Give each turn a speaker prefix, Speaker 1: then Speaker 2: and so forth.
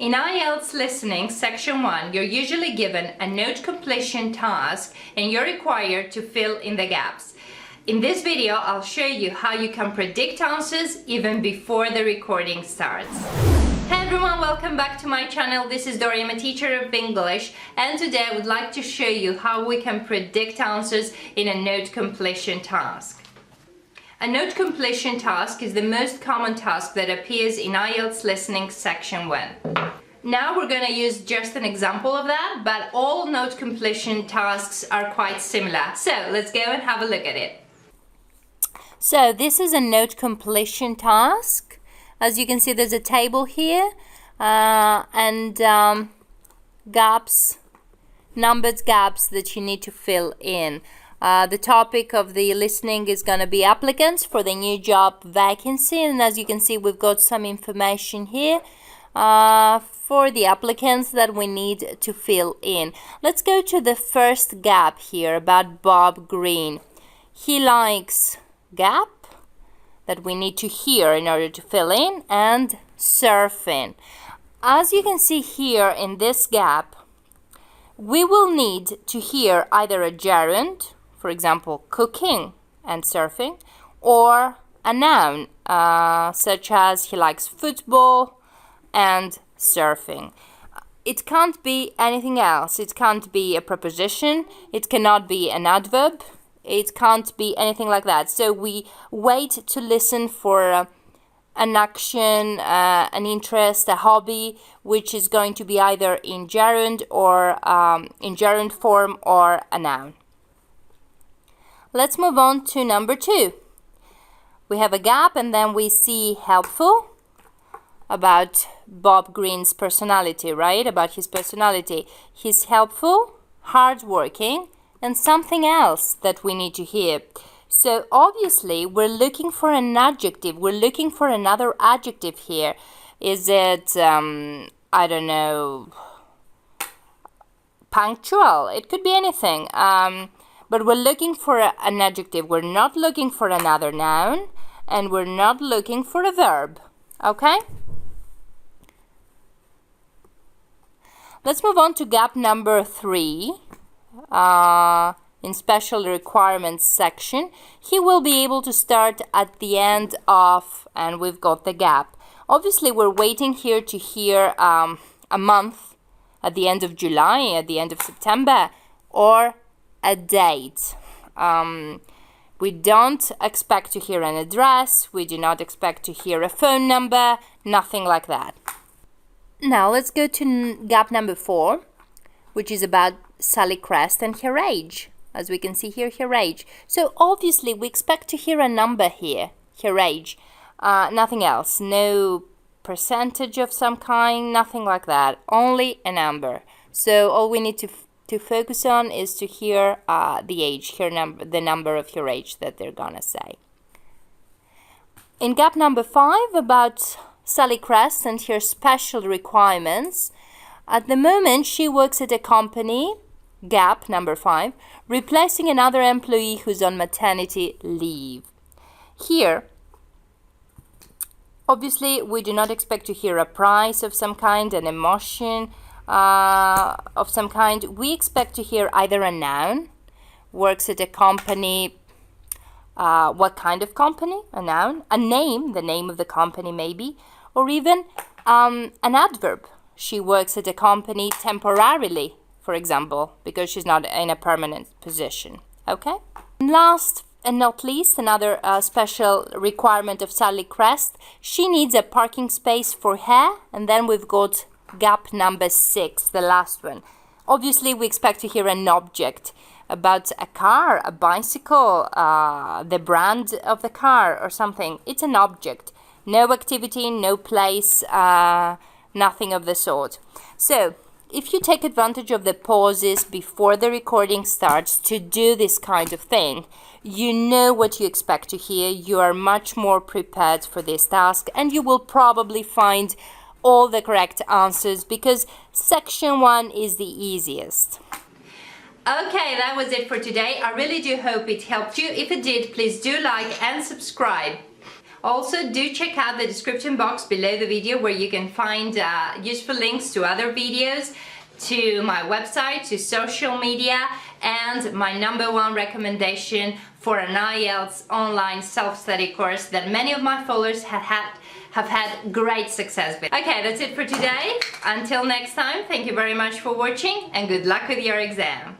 Speaker 1: In IELTS Listening Section 1, you're usually given a note completion task and you're required to fill in the gaps. In this video, I'll show you how you can predict answers even before the recording starts. Hey everyone, welcome back to my channel. This is Dori, I'm a teacher of English, and today I would like to show you how we can predict answers in a note completion task. A note completion task is the most common task that appears in IELTS Listening Section 1. Now we're going to use just an example of that, but all note completion tasks are quite similar. So let's go and have a look at it. So this is a note completion task. As you can see, there's a table here and gaps, numbered gaps that you need to fill in. The topic of the listening is going to be applicants for the new job vacancy, and as you can see, we've got some information here for the applicants that we need to fill in. Let's go to the first gap here about Bob Green. He likes gap that we need to hear in order to fill in, and surfing. As you can see here in this gap, we will need to hear either a gerund, for example, cooking and surfing, or a noun, such as he likes football and surfing. It can't be anything else. It can't be a preposition. It cannot be an adverb. It can't be anything like that. So we wait to listen for an action, an interest, a hobby, which is going to be either in gerund or in gerund form or a noun. Let's move on to number 2. We have a gap and then we see helpful about Bob Green's personality, right? About his personality. He's helpful, hardworking, and something else that we need to hear. So obviously we're looking for an adjective. We're looking for another adjective here. Is it, I don't know, punctual? It could be anything. But we're looking for an adjective. We're not looking for another noun, and we're not looking for a verb. Okay? Let's move on to gap number 3. In special requirements section, he will be able to start at the end of, and we've got the gap. Obviously, we're waiting here to hear a month at the end of July, at the end of September, or a date. We don't expect to hear an address. We do not expect to hear a phone number. Nothing like that. Now let's go to gap number 4, which is about Sally Crest and her age. As we can see here, her age. So obviously we expect to hear a number here, her age. Nothing else. No percentage of some kind, nothing like that. Only a number. So all we need to focus on is to hear the age, her number, the number of her age that they're gonna say. In gap number 5, about Sally Crest and her special requirements. At the moment, she works at a company, gap number 5, replacing another employee who's on maternity leave. Here, obviously, we do not expect to hear a price of some kind, an emotion of some kind. We expect to hear either a noun, works at a company, what kind of company, a noun, a name, the name of the company maybe, or even an adverb. She works at a company temporarily, for example, because she's not in a permanent position. Okay? Last and not least, another special requirement of Sally Crest. She needs a parking space for her, and then we've got gap number 6, the last one. Obviously, we expect to hear an object about a car, a bicycle, the brand of the car or something. It's an object. No activity, no place, nothing of the sort. So, if you take advantage of the pauses before the recording starts to do this kind of thing, you know what you expect to hear. You are much more prepared for this task, and you will probably find all the correct answers because section 1 is the easiest. Okay, that was it for today. I really do hope it helped you. If it did, please do like and subscribe. Also, do check out the description box below the video where you can find useful links to other videos, to my website, to social media, and my #1 recommendation for an IELTS online self-study course that many of my followers have had great success with. Okay, that's it for today. Until next time, thank you very much for watching and good luck with your exam.